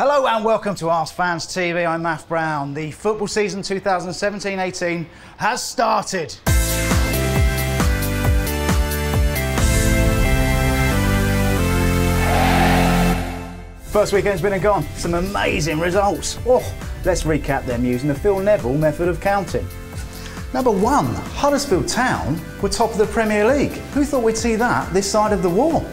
Hello and welcome to AskFans TV. I'm Maff Brown. The football season 2017-18 has started. First weekend's been and gone. Some amazing results. Oh, let's recap them using the Phil Neville method of counting. Number 1, Huddersfield Town were top of the Premier League. Who thought we'd see that this side of the war?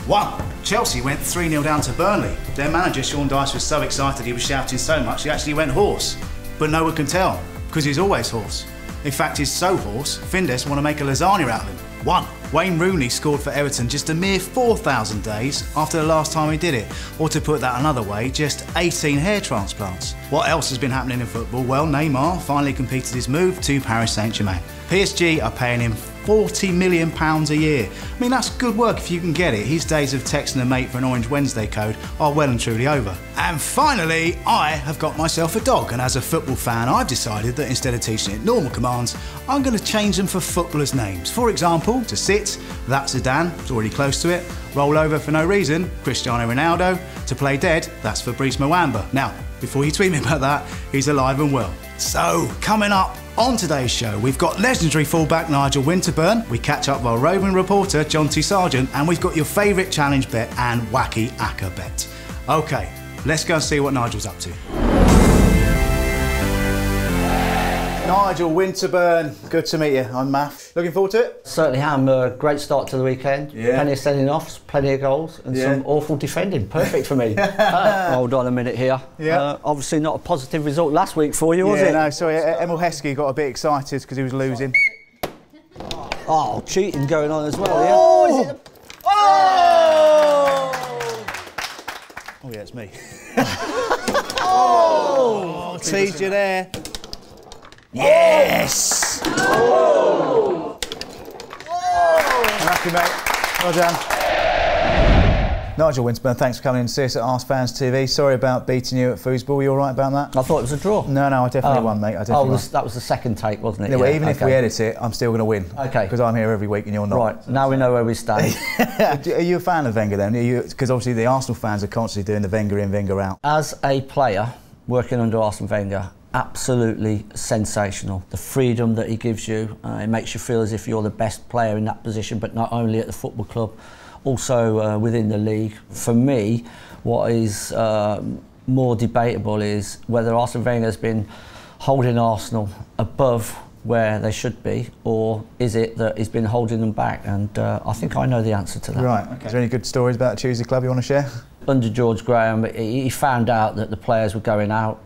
1, Chelsea went 3-0 down to Burnley. Their manager, Sean Dyche, was so excited he was shouting so much he actually went hoarse. But no one can tell, because he's always hoarse. In fact, he's so hoarse, Findes want to make a lasagna out of him. 1, Wayne Rooney scored for Everton just a mere 4,000 days after the last time he did it. Or to put that another way, just 18 hair transplants. What else has been happening in football? Well, Neymar finally completed his move to Paris Saint-Germain. PSG are paying him £40 million a year. I mean, that's good work if you can get it. His days of texting a mate for an Orange Wednesday code are well and truly over. And finally, I have got myself a dog, and as a football fan, I've decided that instead of teaching it normal commands, I'm going to change them for footballers' names. For example, to sit, that's Zidane, it's already close to it. Roll over for no reason, Cristiano Ronaldo. To play dead, that's Fabrice Mwamba. Now, before you tweet me about that, he's alive and well. So, coming up on today's show, we've got legendary fullback Nigel Winterburn, we catch up with our roving reporter Jonty Sargent, and we've got your favourite challenge bet and WackyAcca bet. OK, let's go and see what Nigel's up to. Nigel Winterburn, good to meet you. I'm Maff. Looking forward to it? Certainly am. Great start to the weekend. Yeah. Plenty of sending offs, plenty of goals, and some awful defending. Perfect for me. Hold on a minute here. Yeah. Obviously not a positive result last week for you, was it? No, sorry. Emil Heskey got a bit excited because he was losing. Oh, cheating going on as well, oh! yeah? Oh, yeah, it's me. Oh! Teased you there. Yes! Oh! I'm happy, mate. Well done. Nigel Winterburn, thanks for coming in to see us at AskFans TV. Sorry about beating you at foosball. You all right about that? I thought it was a draw. No, I definitely won, mate. I definitely won. That was the second take, wasn't it? Yeah, well, even if we edit it, I'm still going to win. OK. Because I'm here every week and you're not. Right, now we know where we stand. Are you a fan of Wenger then? Because obviously the Arsenal fans are constantly doing the Wenger in, Wenger out. As a player working under Arsene Wenger, absolutely sensational. The freedom that he gives you, it makes you feel as if you're the best player in that position, but not only at the football club, also within the league. For me, what is more debatable is whether Arsene Wenger has been holding Arsenal above where they should be, or is it that he's been holding them back? And I think I know the answer to that. Right. Okay. Is there any good stories about the Tuesday Club you want to share? Under George Graham, he found out that the players were going out.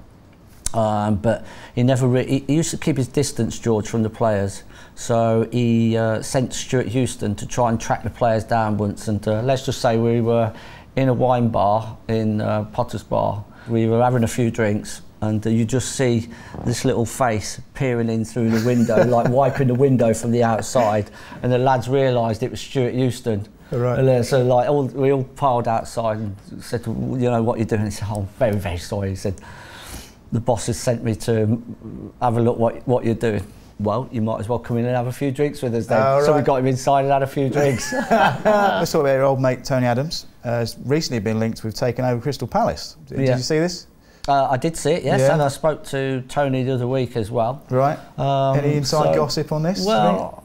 But he never he used to keep his distance, George, from the players. So he sent Stuart Houston to try and track the players down once. And let's just say we were in a wine bar in Potter's Bar. We were having a few drinks, and you just see this little face peering in through the window, like wiping the window from the outside. And the lads realised it was Stuart Houston. Right. And so like we all piled outside and said, well, you know what you're doing? He said, oh, I'm very, very sorry. He said, the boss has sent me to have a look what you're doing. Well, you might as well come in and have a few drinks with us then. So we got him inside and had a few drinks. Let's talk about your old mate Tony Adams. Has recently been linked with taking over Crystal Palace. Did you see this? I did see it, yes, and I spoke to Tony the other week as well. Right. Any inside gossip on this? Well,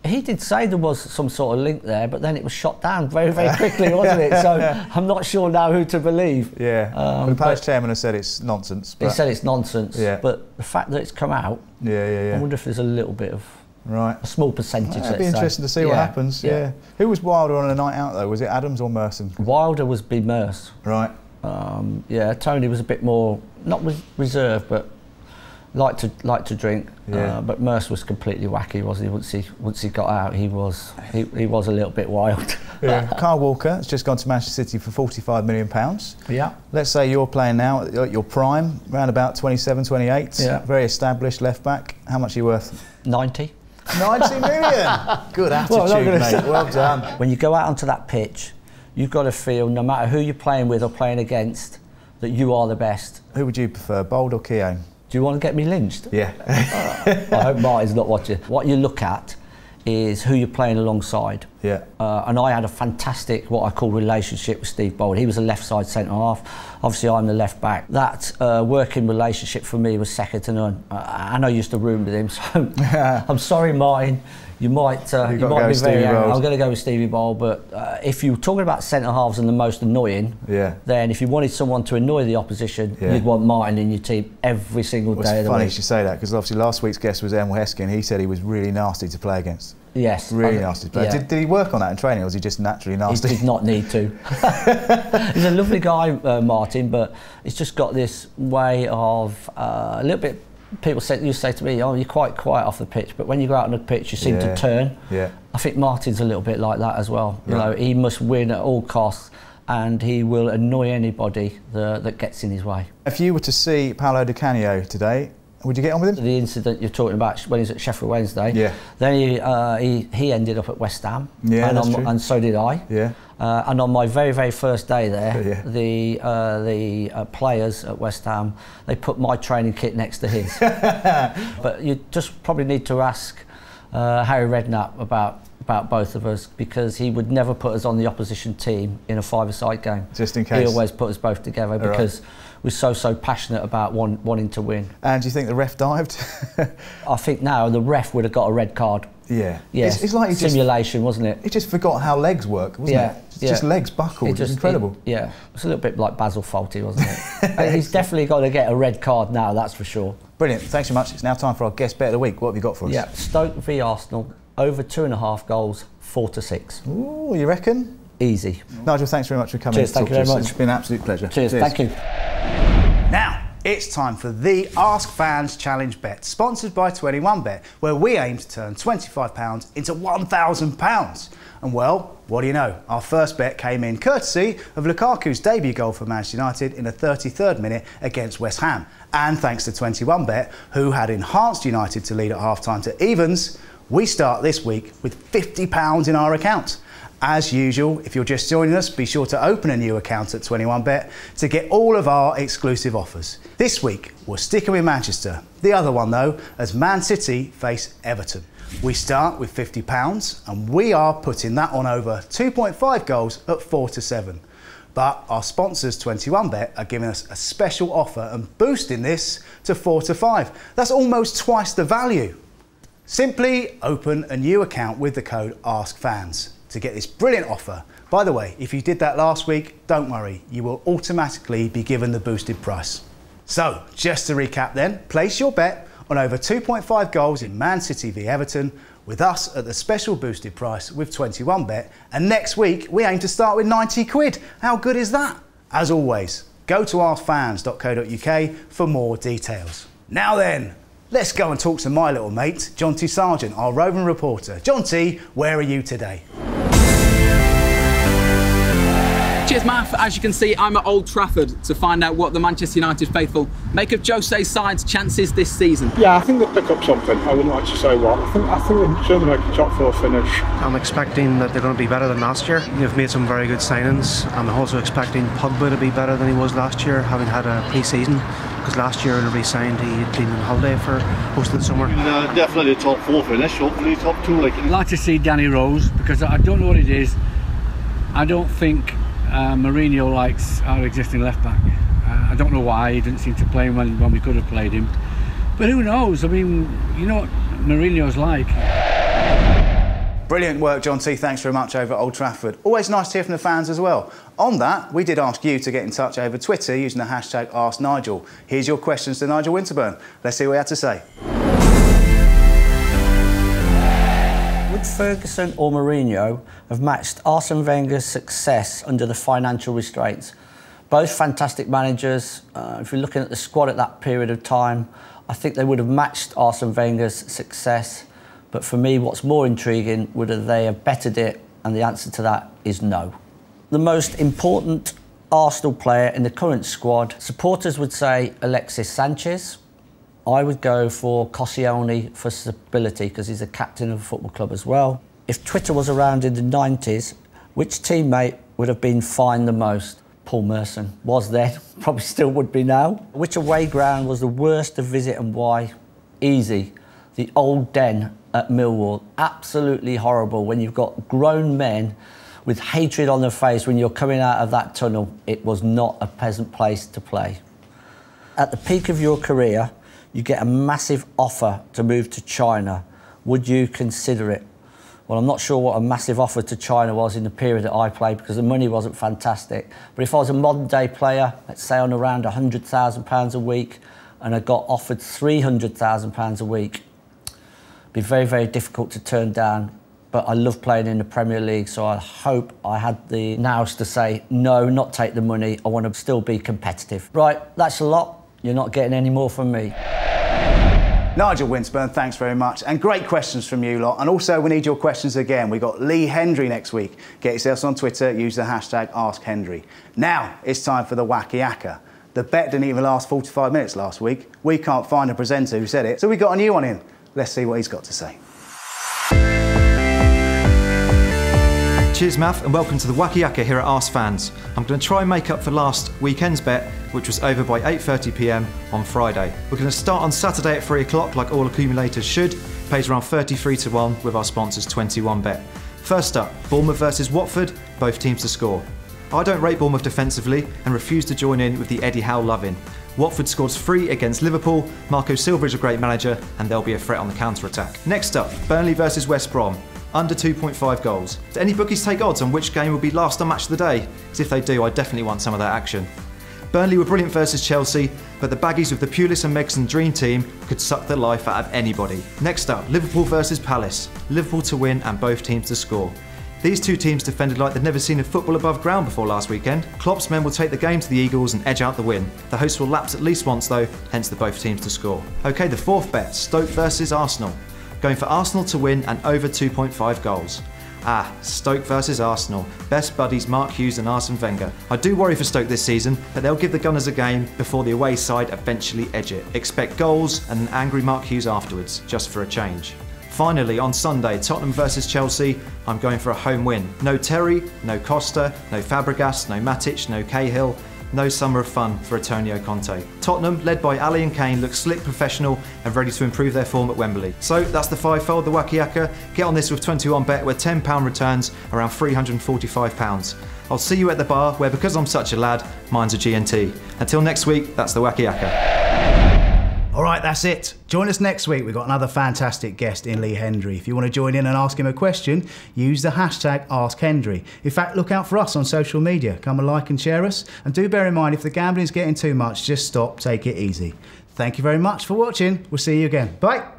he did say there was some sort of link there, but then it was shot down very, very quickly, wasn't it? So I'm not sure now who to believe. Yeah. The palace chairman has said it's nonsense. He said it's nonsense. Yeah. But the fact that it's come out, I wonder if there's a little bit of a small percentage. It'd be interesting to see what happens. Yeah. Who was Wilder on a night out though? Was it Adams or Merson? Wilder was be Merce. Right. Yeah. Tony was a bit more not reserved, but liked to drink. Yeah. But Merce was completely wacky, wasn't he? Once he got out, he was a little bit wild. Yeah. Kyle Walker has just gone to Manchester City for £45 million. Yeah. Let's say you're playing now at your prime, around about 27, 28. Yeah. Very established left back. How much are you worth? 90. 90 million. Good attitude, mate. Well done. When you go out onto that pitch, you've got to feel, no matter who you're playing with or playing against, that you are the best. Who would you prefer, Bold or Keown? Do you want to get me lynched? Yeah. I hope Martin's not watching. What you look at is who you're playing alongside. Yeah. And I had a fantastic, what I call, relationship with Steve Bold. He was a left side centre half. obviously I'm the left back. That working relationship for me was second to none. I know I used to room with him, so I'm sorry, Martin. You might be very angry. I'm going to go with Stevie Bowl, but if you're talking about centre halves and the most annoying, then if you wanted someone to annoy the opposition, you'd want Martin in your team every single day of the week. It's funny you should say that, because obviously last week's guest was Emil Heskin. He said he was really nasty to play against. Yes. Really nasty to play. Did he work on that in training, or was he just naturally nasty? He did not need to. He's a lovely guy, Martin, but he's just got this way of a little bit. People used to say to me, "Oh, you're quite quiet off the pitch," but when you go out on the pitch, you seem to turn. I think Martin's a little bit like that as well. You know, he must win at all costs, and he will annoy anybody that gets in his way. If you were to see Paolo Di Canio today, would you get on with him? The incident you're talking about when he's at Sheffield Wednesday. Then he ended up at West Ham. And so did I. And on my very, very first day there, the players at West Ham, they put my training kit next to his. But you just probably need to ask Harry Redknapp about both of us, because he would never put us on the opposition team in a five-a-side game. Just in case. He always put us both together because we're so passionate about wanting to win. And do you think the ref dived? I think now the ref would have got a red card. It's like simulation, wasn't it? He just forgot how legs work, wasn't it? Just legs buckled. It's incredible. It's a little bit like Basil Fawlty, wasn't it? He's definitely got to get a red card now, that's for sure. Brilliant. Thanks so much. It's now time for our guest bet of the week. What have you got for us? Stoke v Arsenal, over 2.5 goals, 4-6. Ooh, you reckon? Easy. Nigel, thanks very much for coming. Cheers, thank you very much. It's been an absolute pleasure. Cheers. Thank you. Now, it's time for the Ask Fans Challenge Bet, sponsored by 21Bet, where we aim to turn £25 into £1,000. And well, what do you know? Our first bet came in courtesy of Lukaku's debut goal for Manchester United in the 33rd minute against West Ham. And thanks to 21Bet, who had enhanced United to lead at half-time to evens, we start this week with £50 in our account. As usual, if you're just joining us, be sure to open a new account at 21Bet to get all of our exclusive offers. This week, we're sticking with Manchester. The other one, though, as Man City face Everton. We start with £50, and we are putting that on over 2.5 goals at 4-7. But our sponsors, 21Bet, are giving us a special offer and boosting this to 4-5. That's almost twice the value. Simply open a new account with the code AskFans to get this brilliant offer. By the way, if you did that last week, don't worry, you will automatically be given the boosted price. So, just to recap then, place your bet on over 2.5 goals in Man City v Everton with us at the special boosted price with 21Bet, and next week we aim to start with 90 quid. How good is that? As always, go to askfans.co.uk for more details. Now then, let's go and talk to my little mate, Jonty Sargent, our roving reporter. Jonty, where are you today? Cheers, Maff. As you can see, I'm at Old Trafford to find out what the Manchester United faithful make of Jose's side's chances this season. Yeah, I think they'll pick up something. I wouldn't actually say what. I think they're sure they make a top 4 finish. I'm expecting that they're going to be better than last year. They've made some very good signings. I'm also expecting Pogba to be better than he was last year, having had a pre-season. Because last year when he signed, he had been on holiday for most of the summer. Definitely a top 4 finish, hopefully top 2. I'd like to see Danny Rose, because I don't know what it is. I don't think Mourinho likes our existing left back. I don't know why. He didn't seem to play him when we could have played him. But who knows? I mean, you know what Mourinho's like. Brilliant work, Jonty. Thanks very much over at Old Trafford. Always nice to hear from the fans as well. On that, we did ask you to get in touch over Twitter using the hashtag AskNigel. Here's your questions to Nigel Winterburn. Let's see what he had to say. Would Ferguson or Mourinho have matched Arsene Wenger's success under the financial restraints? Both fantastic managers. If you're looking at the squad at that period of time, I think they would have matched Arsene Wenger's success. But for me, what's more intriguing, would they have bettered it? And the answer to that is no. The most important Arsenal player in the current squad, supporters would say Alexis Sanchez. I would go for Koscielny for stability, because he's the captain of a football club as well. If Twitter was around in the 90s, which teammate would have been fined the most? Paul Merson was then, probably still would be now. Which away ground was the worst to visit and why? Easy. The Old Den at Millwall. Absolutely horrible when you've got grown men with hatred on their face when you're coming out of that tunnel. It was not a pleasant place to play. At the peak of your career, you get a massive offer to move to China. Would you consider it? Well, I'm not sure what a massive offer to China was in the period that I played because the money wasn't fantastic. But if I was a modern day player, let's say on around £100,000 a week, and I got offered £300,000 a week, it'd be very, very difficult to turn down. But I love playing in the Premier League, so I hope I had the nous to say, no, not take the money. I want to still be competitive. Right, that's a lot. You're not getting any more from me. Nigel Winterburn, thanks very much. And great questions from you lot. And also, we need your questions again. We've got Lee Hendry next week. Get yourselves on Twitter, use the hashtag AskHendry. Now, it's time for the WackyAcca. The bet didn't even last 45 minutes last week. We can't find a presenter who said it, so we got a new one in. Let's see what he's got to say. Cheers, Maff, and welcome to the WackyAcca here at AskFans. I'm going to try and make up for last weekend's bet, which was over by 8:30 p.m. on Friday. We're going to start on Saturday at 3 o'clock, like all accumulators should. Pays around 33 to 1 with our sponsors 21bet. First up, Bournemouth versus Watford, both teams to score. I don't rate Bournemouth defensively and refuse to join in with the Eddie Howe loving. Watford scores 3 against Liverpool. Marco Silva is a great manager and they'll be a threat on the counter-attack. Next up, Burnley versus West Brom. Under 2.5 goals. Do any bookies take odds on which game will be last on Match of the Day? Because if they do, I definitely want some of that action. Burnley were brilliant versus Chelsea, but the baggies with the Pulis and Megson dream team could suck the life out of anybody. Next up, Liverpool versus Palace. Liverpool to win and both teams to score. These two teams defended like they'd never seen a football above ground before last weekend. Klopp's men will take the game to the Eagles and edge out the win. The hosts will lapse at least once though, hence the both teams to score. Okay, the fourth bet, Stoke versus Arsenal. Going for Arsenal to win and over 2.5 goals. Stoke versus Arsenal. Best buddies Mark Hughes and Arsene Wenger. I do worry for Stoke this season, but they'll give the Gunners a game before the away side eventually edge it. Expect goals and an angry Mark Hughes afterwards, just for a change. Finally, on Sunday, Tottenham versus Chelsea, I'm going for a home win. No Terry, no Costa, no Fabregas, no Matic, no Cahill. No summer of fun for Antonio Conte. Tottenham, led by Ali and Kane, look slick, professional and ready to improve their form at Wembley. So that's the fivefold, the WackyAcca. Get on this with 21bet where £10 returns around £345. I'll see you at the bar where, because I'm such a lad, mine's a G&T. Until next week, that's the WackyAcca. All right, that's it. Join us next week. We've got another fantastic guest in Lee Hendry. If you want to join in and ask him a question, use the hashtag AskHendry. In fact, look out for us on social media. Come and like and share us. And do bear in mind, if the gambling is getting too much, just stop, take it easy. Thank you very much for watching. We'll see you again. Bye.